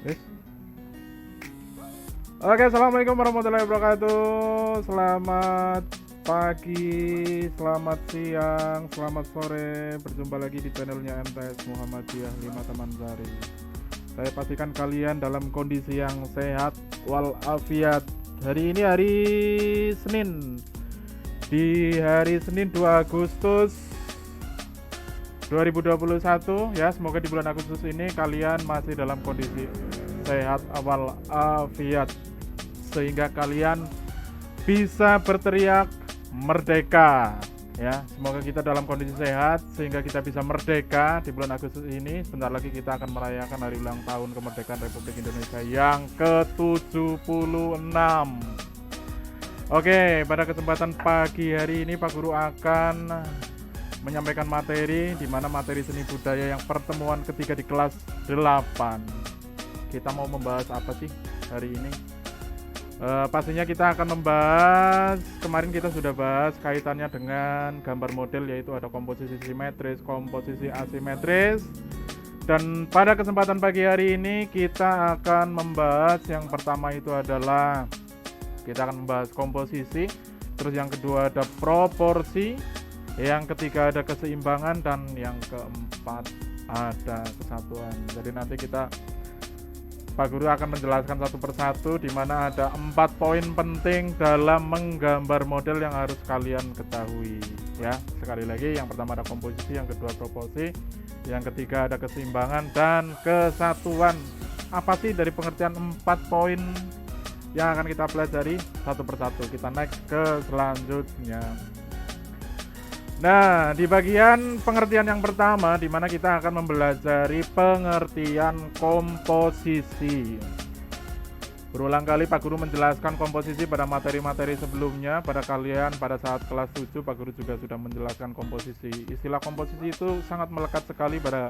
Yes. Oke, assalamualaikum warahmatullahi wabarakatuh. Selamat pagi, selamat siang, selamat sore. Berjumpa lagi di channelnya MTS Muhammadiyah 5 Taman Sari. Saya pastikan kalian dalam kondisi yang sehat walafiat. Hari ini hari Senin. Di hari Senin 2 Agustus 2021 ya, semoga di bulan Agustus ini kalian masih dalam kondisi sehat walafiat sehingga kalian bisa berteriak merdeka ya. Semoga kita dalam kondisi sehat sehingga kita bisa merdeka di bulan Agustus ini. Sebentar lagi kita akan merayakan hari ulang tahun kemerdekaan Republik Indonesia yang ke-76. Oke, pada kesempatan pagi hari ini Pak Guru akan menyampaikan materi di mana materi seni budaya yang pertemuan ketiga di kelas 8. Kita mau membahas apa sih hari ini? Pastinya kita akan membahas, kemarin kita sudah bahas kaitannya dengan gambar model, yaitu ada komposisi simetris, komposisi asimetris. Dan pada kesempatan pagi hari ini kita akan membahas yang pertama itu adalah kita akan membahas komposisi, terus yang kedua ada proporsi, yang ketiga ada keseimbangan, dan yang keempat ada kesatuan. Jadi nanti Pak Guru akan menjelaskan satu persatu di mana ada 4 poin penting dalam menggambar model yang harus kalian ketahui ya. Sekali lagi, yang pertama ada komposisi, yang kedua proporsi, yang ketiga ada keseimbangan dan kesatuan. Apa sih dari pengertian 4 poin yang akan kita pelajari satu persatu? Kita next ke selanjutnya. Nah, di bagian pengertian yang pertama, di mana kita akan mempelajari pengertian komposisi. Berulang kali Pak Guru menjelaskan komposisi pada materi-materi sebelumnya. Pada kalian pada saat kelas 7, Pak Guru juga sudah menjelaskan komposisi. Istilah komposisi itu sangat melekat sekali pada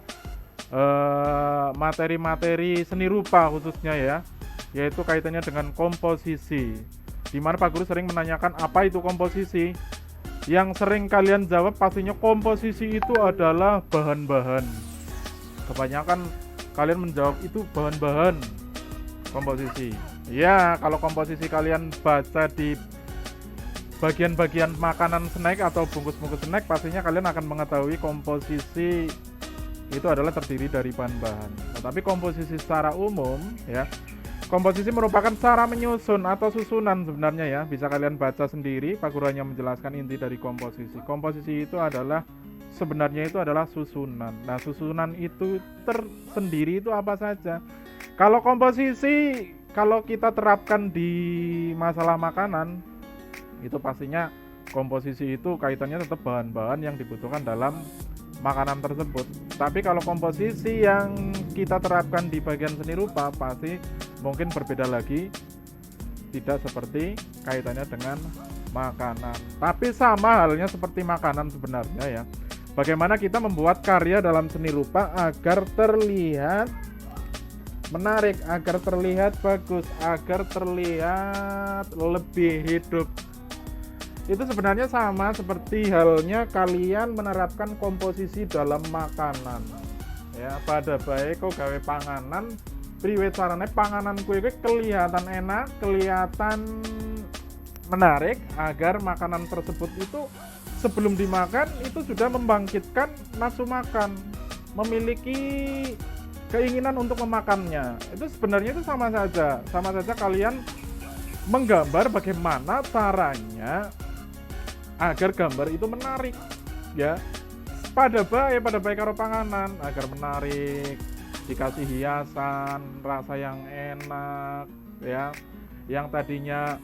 materi-materi seni rupa khususnya ya, yaitu kaitannya dengan komposisi. Di mana Pak Guru sering menanyakan apa itu komposisi. Yang sering kalian jawab pastinya komposisi itu adalah bahan-bahan. Kebanyakan kalian menjawab itu bahan-bahan komposisi. Ya, kalau komposisi kalian baca di bagian-bagian makanan snack atau bungkus-bungkus snack, pastinya kalian akan mengetahui komposisi itu adalah terdiri dari bahan-bahan. Tetapi komposisi secara umum ya, komposisi merupakan cara menyusun atau susunan sebenarnya ya. Bisa kalian baca sendiri, Pak Guru hanya menjelaskan inti dari komposisi. Komposisi itu adalah sebenarnya itu adalah susunan. Nah, susunan itu tersendiri itu apa saja? Kalau komposisi, kalau kita terapkan di masalah makanan, itu pastinya komposisi itu kaitannya tetap bahan-bahan yang dibutuhkan dalam makanan tersebut. Tapi kalau komposisi yang kita terapkan di bagian seni rupa pasti mungkin berbeda lagi, tidak seperti kaitannya dengan makanan. Tapi sama halnya seperti makanan sebenarnya ya. Bagaimana kita membuat karya dalam seni rupa agar terlihat menarik, agar terlihat bagus, agar terlihat lebih hidup. Itu sebenarnya sama seperti halnya kalian menerapkan komposisi dalam makanan. Ya, pada baik kau gawe panganan, priwe carane panganan kue kelihatan enak, kelihatan menarik, agar makanan tersebut itu sebelum dimakan itu sudah membangkitkan nafsu makan, memiliki keinginan untuk memakannya. Itu sebenarnya itu sama saja kalian menggambar bagaimana caranya agar gambar itu menarik ya. Pada baik karo panganan agar menarik, dikasih hiasan, rasa yang enak ya. Yang tadinya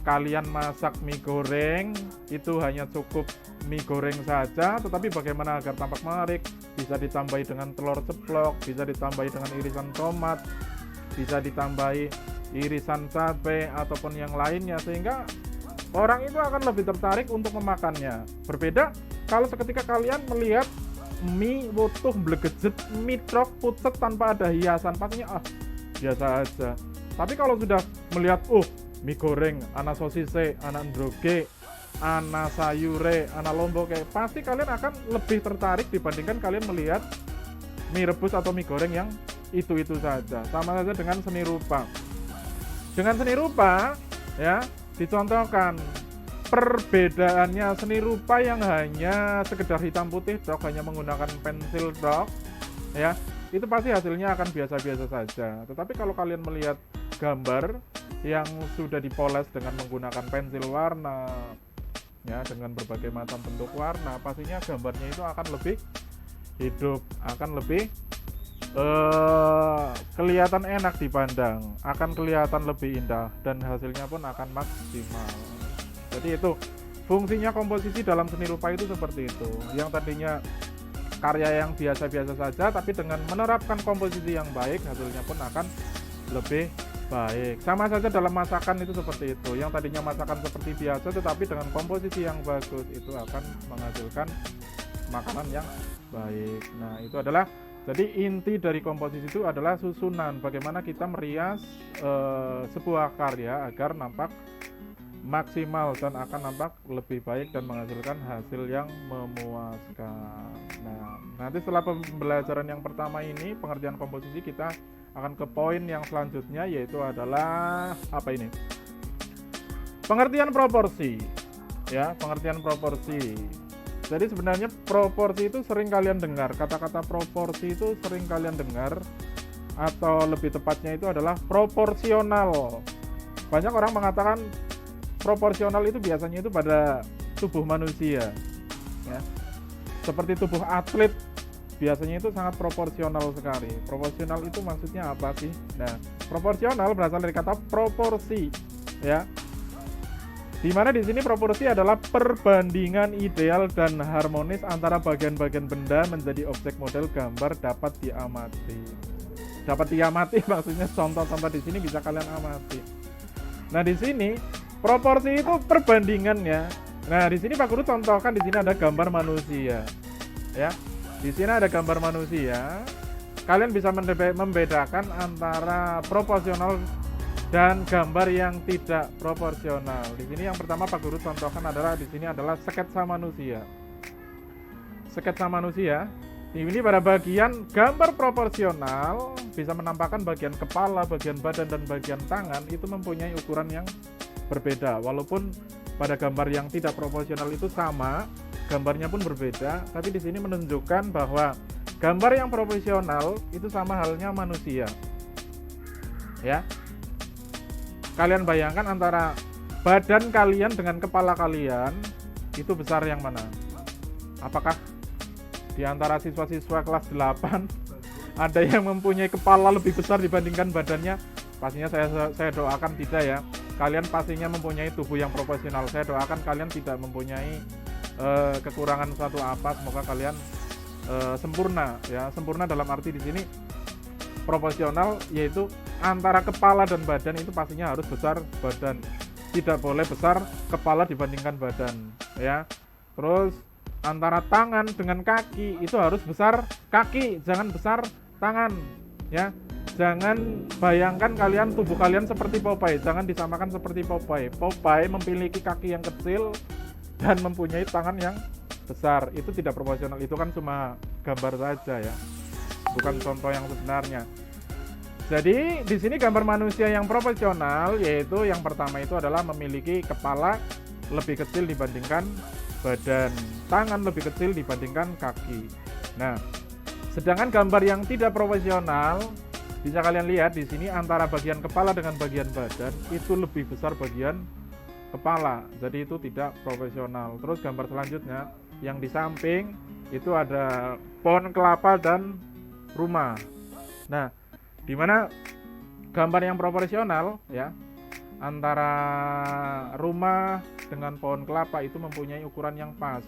kalian masak mie goreng itu hanya cukup mie goreng saja, tetapi bagaimana agar tampak menarik, bisa ditambahi dengan telur ceplok, bisa ditambahi dengan irisan tomat, bisa ditambahi irisan cabai ataupun yang lainnya, sehingga orang itu akan lebih tertarik untuk memakannya. Berbeda kalau seketika kalian melihat mie utuh blegejet, mie trok pucet tanpa ada hiasan, pastinya biasa aja. Tapi kalau sudah melihat mie goreng, ana sosise, ana ndroge, ana sayure, ana lombok, pasti kalian akan lebih tertarik dibandingkan kalian melihat mie rebus atau mie goreng yang itu saja, sama saja dengan seni rupa. Dengan seni rupa ya, dicontohkan perbedaannya seni rupa yang hanya sekedar hitam putih dok, hanya menggunakan pensil dok ya, itu pasti hasilnya akan biasa-biasa saja. Tetapi kalau kalian melihat gambar yang sudah dipoles dengan menggunakan pensil warna ya, dengan berbagai macam bentuk warna, pastinya gambarnya itu akan lebih hidup, akan lebih kelihatan enak dipandang, akan kelihatan lebih indah, dan hasilnya pun akan maksimal. Jadi itu fungsinya komposisi dalam seni rupa itu seperti itu. Yang tadinya karya yang biasa-biasa saja, tapi dengan menerapkan komposisi yang baik, hasilnya pun akan lebih baik. Sama saja dalam masakan itu seperti itu. Yang tadinya masakan seperti biasa, tetapi dengan komposisi yang bagus, itu akan menghasilkan makanan yang baik. Nah, itu adalah, jadi inti dari komposisi itu adalah susunan, bagaimana kita merias sebuah karya agar nampak maksimal dan akan nampak lebih baik dan menghasilkan hasil yang memuaskan. Nah, nanti setelah pembelajaran yang pertama ini, pengertian komposisi, kita akan ke poin yang selanjutnya, yaitu adalah apa ini? Pengertian proporsi. Ya, pengertian proporsi. Jadi sebenarnya proporsi itu sering kalian dengar, kata-kata proporsi itu sering kalian dengar, atau lebih tepatnya itu adalah proporsional. Banyak orang mengatakan proporsional itu biasanya itu pada tubuh manusia ya. Seperti tubuh atlet biasanya itu sangat proporsional sekali. Proporsional itu maksudnya apa sih? Nah, proporsional berasal dari kata proporsi ya. Di mana di sini proporsi adalah perbandingan ideal dan harmonis antara bagian-bagian benda menjadi objek model gambar dapat diamati. Dapat diamati maksudnya contoh-contoh di sini bisa kalian amati. Nah, di sini proporsi itu perbandingannya. Nah, di sini Pak Guru contohkan, di sini ada gambar manusia. Ya. Di sini ada gambar manusia. Kalian bisa membedakan antara proporsional dan gambar yang tidak proporsional. Di sini yang pertama Pak Guru contohkan adalah, di sini adalah sketsa manusia. Sketsa manusia. Ini pada bagian gambar proporsional bisa menampakkan bagian kepala, bagian badan, dan bagian tangan itu mempunyai ukuran yang berbeda. Walaupun pada gambar yang tidak proporsional itu sama, gambarnya pun berbeda, tapi di sini menunjukkan bahwa gambar yang proporsional itu sama halnya manusia. Ya. Kalian bayangkan antara badan kalian dengan kepala kalian itu besar yang mana? Apakah di antara siswa-siswa kelas 8 ada yang mempunyai kepala lebih besar dibandingkan badannya? Pastinya saya doakan tidak ya. Kalian pastinya mempunyai tubuh yang proporsional. Saya doakan kalian tidak mempunyai kekurangan suatu apa. Semoga kalian sempurna ya. Sempurna dalam arti di sini proporsional, yaitu antara kepala dan badan itu pastinya harus besar badan. Tidak boleh besar kepala dibandingkan badan ya. Terus antara tangan dengan kaki itu harus besar kaki, jangan besar tangan ya. Jangan bayangkan kalian tubuh kalian seperti Popeye, jangan disamakan seperti Popeye. Popeye memiliki kaki yang kecil dan mempunyai tangan yang besar. Itu tidak proporsional, itu kan cuma gambar saja ya, bukan contoh yang sebenarnya. Jadi di sini gambar manusia yang proporsional, yaitu yang pertama itu adalah memiliki kepala lebih kecil dibandingkan badan, tangan lebih kecil dibandingkan kaki. Nah, sedangkan gambar yang tidak proporsional, bisa kalian lihat di sini antara bagian kepala dengan bagian badan itu lebih besar bagian kepala. Jadi itu tidak proporsional. Terus gambar selanjutnya yang di samping itu ada pohon kelapa dan rumah. Nah, di mana gambar yang proporsional ya, antara rumah dengan pohon kelapa itu mempunyai ukuran yang pas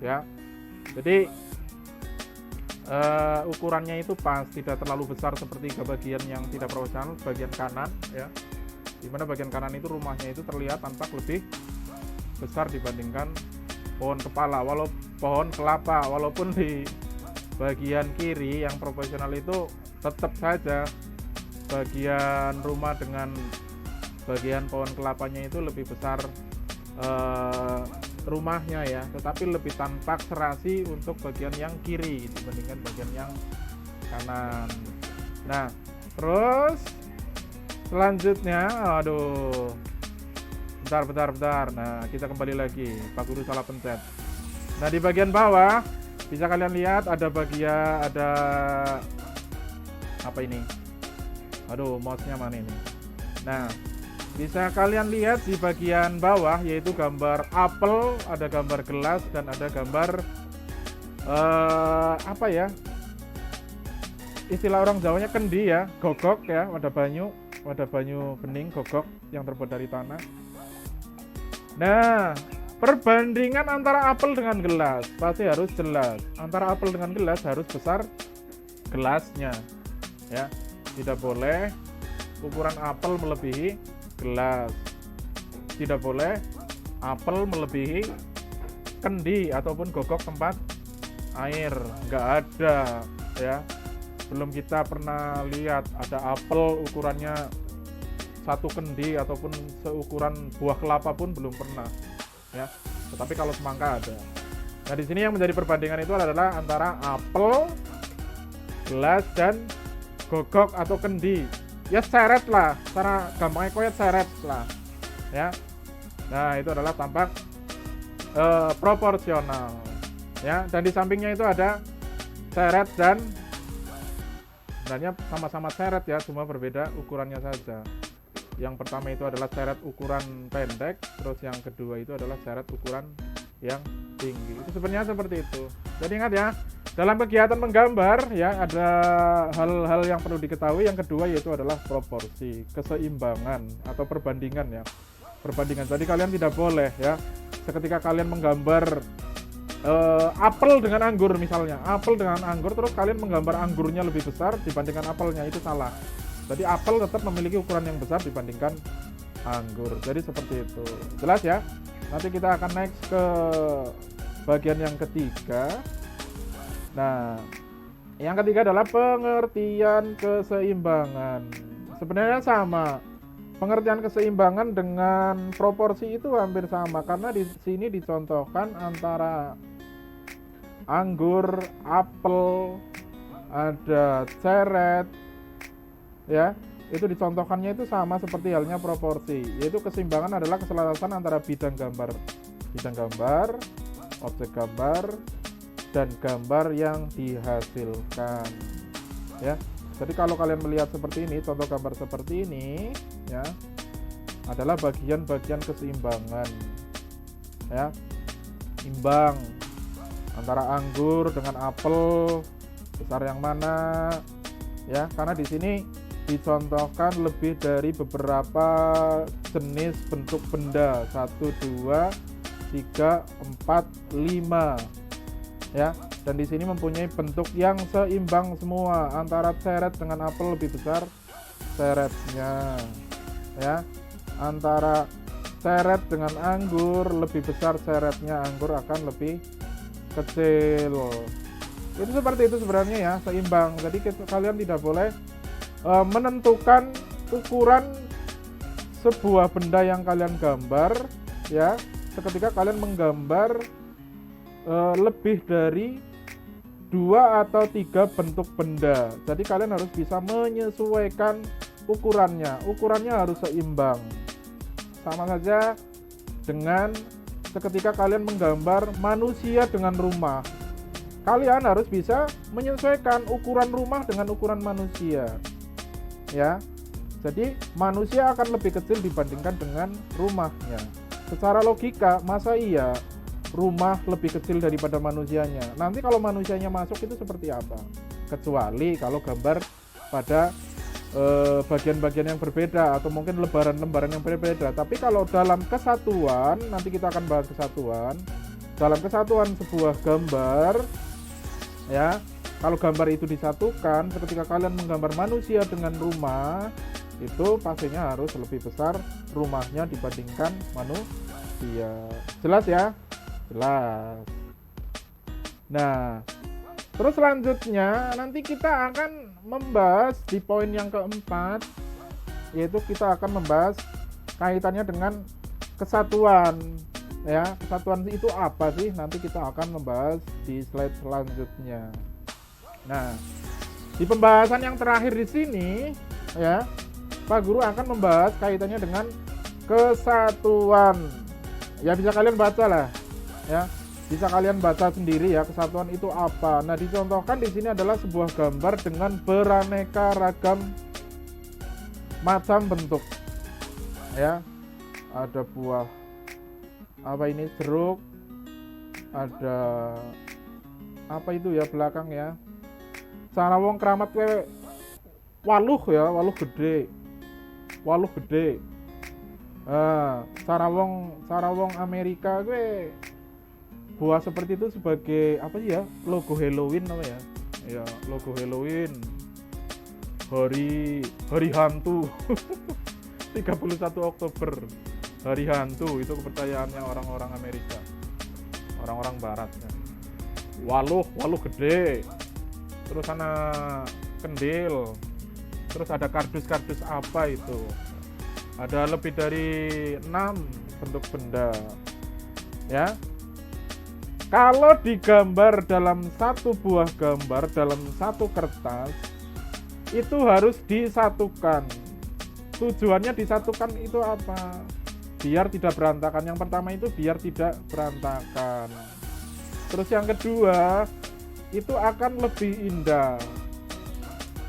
ya. Jadi ukurannya itu pas, tidak terlalu besar seperti bagian yang tidak proporsional, bagian kanan ya. Di mana bagian kanan itu rumahnya itu terlihat tampak lebih besar dibandingkan pohon kepala, pohon kelapa. Walaupun di bagian kiri yang proporsional itu tetap saja bagian rumah dengan bagian pohon kelapanya itu lebih besar rumahnya ya, tetapi lebih tampak serasi untuk bagian yang kiri dibandingkan bagian yang kanan. Nah, terus selanjutnya, aduh, bentar. Nah, kita kembali lagi. Pak Guru salah pencet. Nah, di bagian bawah bisa kalian lihat ada apa ini? Aduh, mouse-nya mana ini? Nah, bisa kalian lihat di bagian bawah yaitu gambar apel, ada gambar gelas dan ada gambar apa ya? Istilah orang Jawanya kendi ya, gogok ya, wadah banyu bening gogok yang terbuat dari tanah. Nah, perbandingan antara apel dengan gelas pasti harus jelas. Antara apel dengan gelas harus besar gelasnya. Ya, tidak boleh ukuran apel melebihi gelas. Tidak boleh apel melebihi kendi ataupun gogok tempat air. Nggak ada ya. Belum kita pernah lihat ada apel ukurannya satu kendi ataupun seukuran buah kelapa pun belum pernah ya. Tetapi kalau semangka ada. Nah, di sini yang menjadi perbandingan itu adalah antara apel, gelas dan gogok atau kendi. Ya seret lah, cara gampangnya koyet seret lah ya. Nah, itu adalah tampak proporsional ya. Dan di sampingnya itu ada seret dan sebenarnya sama-sama seret ya, cuma berbeda ukurannya saja. Yang pertama itu adalah seret ukuran pendek, terus yang kedua itu adalah seret ukuran yang tinggi. Itu sebenarnya seperti itu. Jadi ingat ya, dalam kegiatan menggambar ya ada hal-hal yang perlu diketahui. Yang kedua yaitu adalah proporsi, keseimbangan atau perbandingan ya. Perbandingan. Jadi kalian tidak boleh ya, ketika kalian menggambar apel dengan anggur misalnya, apel dengan anggur terus kalian menggambar anggurnya lebih besar dibandingkan apelnya, itu salah. Jadi apel tetap memiliki ukuran yang besar dibandingkan anggur. Jadi seperti itu. Jelas ya? Nanti kita akan next ke bagian yang ketiga. Nah, yang ketiga adalah pengertian keseimbangan. Sebenarnya sama. Pengertian keseimbangan dengan proporsi itu hampir sama karena di sini dicontohkan antara anggur, apel, ada ceret ya, itu dicontohkannya itu sama seperti halnya proporsi, yaitu keseimbangan adalah keselarasan antara bidang gambar, objek gambar, dan gambar yang dihasilkan ya. Jadi kalau kalian melihat seperti ini, contoh gambar seperti ini ya, adalah bagian-bagian keseimbangan ya, imbang antara anggur dengan apel, besar yang mana ya, karena di sini dicontohkan lebih dari beberapa jenis bentuk benda, 1, 2, 3, 4, 5 ya, dan di sini mempunyai bentuk yang seimbang semua. Antara ceret dengan apel lebih besar ceretnya ya, antara ceret dengan anggur lebih besar ceretnya, anggur akan lebih kecil. Itu seperti itu sebenarnya ya, seimbang. Jadi kalian tidak boleh menentukan ukuran sebuah benda yang kalian gambar ya, ketika kalian menggambar lebih dari 2 atau 3 bentuk benda. Jadi kalian harus bisa menyesuaikan ukurannya harus seimbang. Sama saja dengan ketika kalian menggambar manusia dengan rumah, kalian harus bisa menyesuaikan ukuran rumah dengan ukuran manusia ya. Jadi manusia akan lebih kecil dibandingkan dengan rumahnya. Secara logika, masa iya rumah lebih kecil daripada manusianya? Nanti kalau manusianya masuk itu seperti apa? Kecuali kalau gambar pada bagian-bagian yang berbeda atau mungkin lembaran-lembaran yang berbeda. Tapi kalau dalam kesatuan, nanti kita akan bahas kesatuan. Dalam kesatuan sebuah gambar ya, kalau gambar itu disatukan, ketika kalian menggambar manusia dengan rumah, itu pastinya harus lebih besar rumahnya dibandingkan manusia. Jelas ya? Jelas. Nah, terus selanjutnya nanti kita akan membahas di poin yang keempat, yaitu kita akan membahas kaitannya dengan kesatuan ya. Kesatuan itu apa sih? Nanti kita akan membahas di slide selanjutnya. Nah, Di pembahasan yang terakhir di sini ya, Pak Guru akan membahas kaitannya dengan kesatuan. Ya bisa kalian baca lah ya. Bisa kalian baca sendiri ya, kesatuan itu apa. Nah, dicontohkan di sini adalah sebuah gambar dengan beraneka ragam macam bentuk. Ya. Ada buah apa ini, jeruk. Ada apa itu ya belakang ya. Cara wong keramat kowe waluh ya, waluh gede. Waluh gede. Cara wong Amerika gue buah seperti itu sebagai apa sih ya, logo Halloween apa ya, ya logo Halloween, hari hantu. 31 Oktober hari hantu, itu kepercayaannya orang-orang Amerika, orang-orang Barat ya. Waluh gede, terus ada kendil, terus ada kardus apa itu, ada lebih dari 6 bentuk benda ya. Kalau digambar dalam satu buah gambar, dalam satu kertas, itu harus disatukan. Tujuannya disatukan itu apa? Biar tidak berantakan. Yang pertama itu biar tidak berantakan. Terus yang kedua, itu akan lebih indah.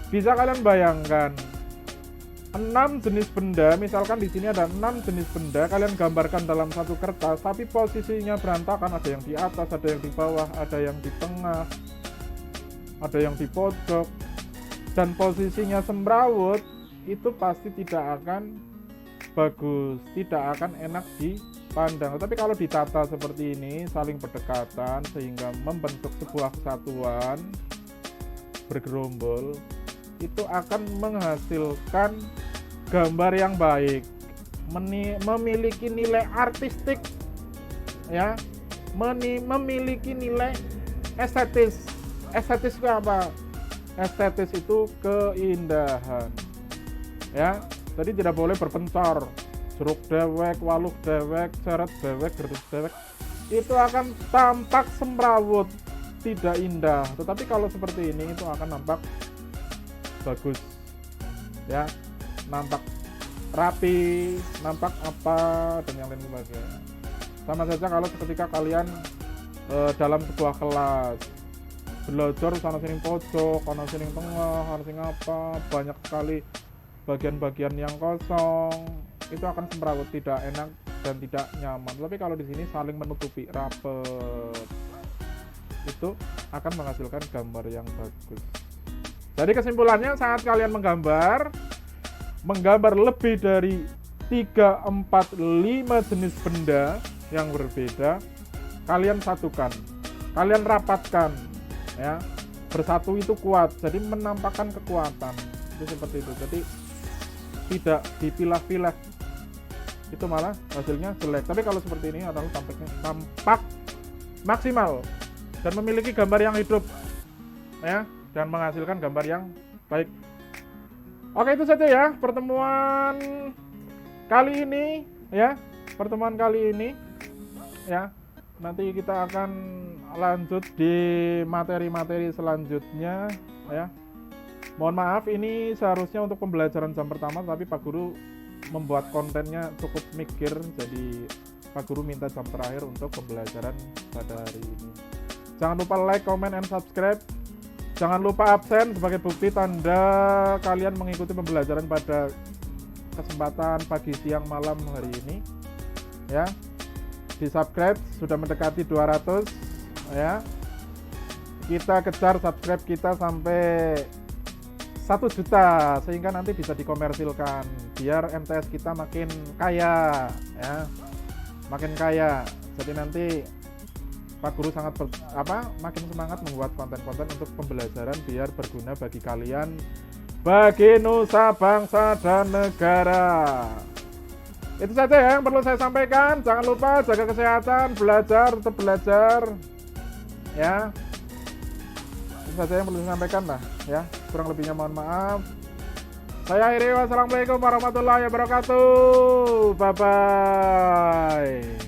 Bisa kalian bayangkan, 6 jenis benda, misalkan di sini ada 6 jenis benda, kalian gambarkan dalam satu kertas, tapi posisinya berantakan, ada yang di atas, ada yang di bawah, ada yang di tengah, ada yang di pojok, dan posisinya semrawut, itu pasti tidak akan bagus, tidak akan enak dipandang. Tapi kalau ditata seperti ini, saling berdekatan, sehingga membentuk sebuah kesatuan, bergerombol, itu akan menghasilkan gambar yang baik, memiliki nilai artistik ya, memiliki nilai estetis. Estetis itu apa? Estetis itu keindahan ya. Jadi tidak boleh berpencar, jeruk dewek, waluh dewek, ceret dewek, gerus dewek, itu akan tampak semrawut, tidak indah. Tetapi kalau seperti ini, itu akan nampak bagus ya, nampak rapi, nampak apa, dan yang lain sebagainya. Sama saja kalau ketika kalian dalam sebuah kelas belajar, sana sini pojok, sana sini tengah, sana sini apa, banyak sekali bagian-bagian yang kosong, itu akan semrawut, tidak enak dan tidak nyaman. Tapi kalau di sini saling menutupi, rapet, itu akan menghasilkan gambar yang bagus. Jadi kesimpulannya, saat kalian menggambar lebih dari 3, 4, 5 jenis benda yang berbeda, kalian satukan, kalian rapatkan ya. Bersatu itu kuat, jadi menampakkan kekuatan. Itu seperti itu. Jadi tidak dipilah-pilah, itu malah hasilnya jelek. Tapi kalau seperti ini adalah tampak maksimal dan memiliki gambar yang hidup ya, dan menghasilkan gambar yang baik. Oke, itu saja ya pertemuan kali ini ya. Pertemuan kali ini ya. Nanti kita akan lanjut di materi-materi selanjutnya ya. Mohon maaf, ini seharusnya untuk pembelajaran jam pertama, tapi Pak Guru membuat kontennya cukup mikir, jadi Pak Guru minta jam terakhir untuk pembelajaran pada hari ini. Jangan lupa like, comment, and subscribe. Jangan lupa absen sebagai bukti tanda kalian mengikuti pembelajaran pada kesempatan pagi, siang, malam hari ini ya. Di subscribe, sudah mendekati 200 ya. Kita kejar subscribe kita sampai 1 juta, sehingga nanti bisa dikomersilkan biar MTS kita makin kaya ya, makin kaya. Jadi nanti Pak Guru sangat makin semangat membuat konten-konten untuk pembelajaran biar berguna bagi kalian, bagi nusa bangsa dan negara. Itu saja ya yang perlu saya sampaikan. Jangan lupa jaga kesehatan, belajar, tetap belajar ya. Itu saja yang perlu saya sampaikan lah ya. Kurang lebihnya mohon maaf. Saya akhiri, wassalamualaikum warahmatullahi wabarakatuh. Bye bye.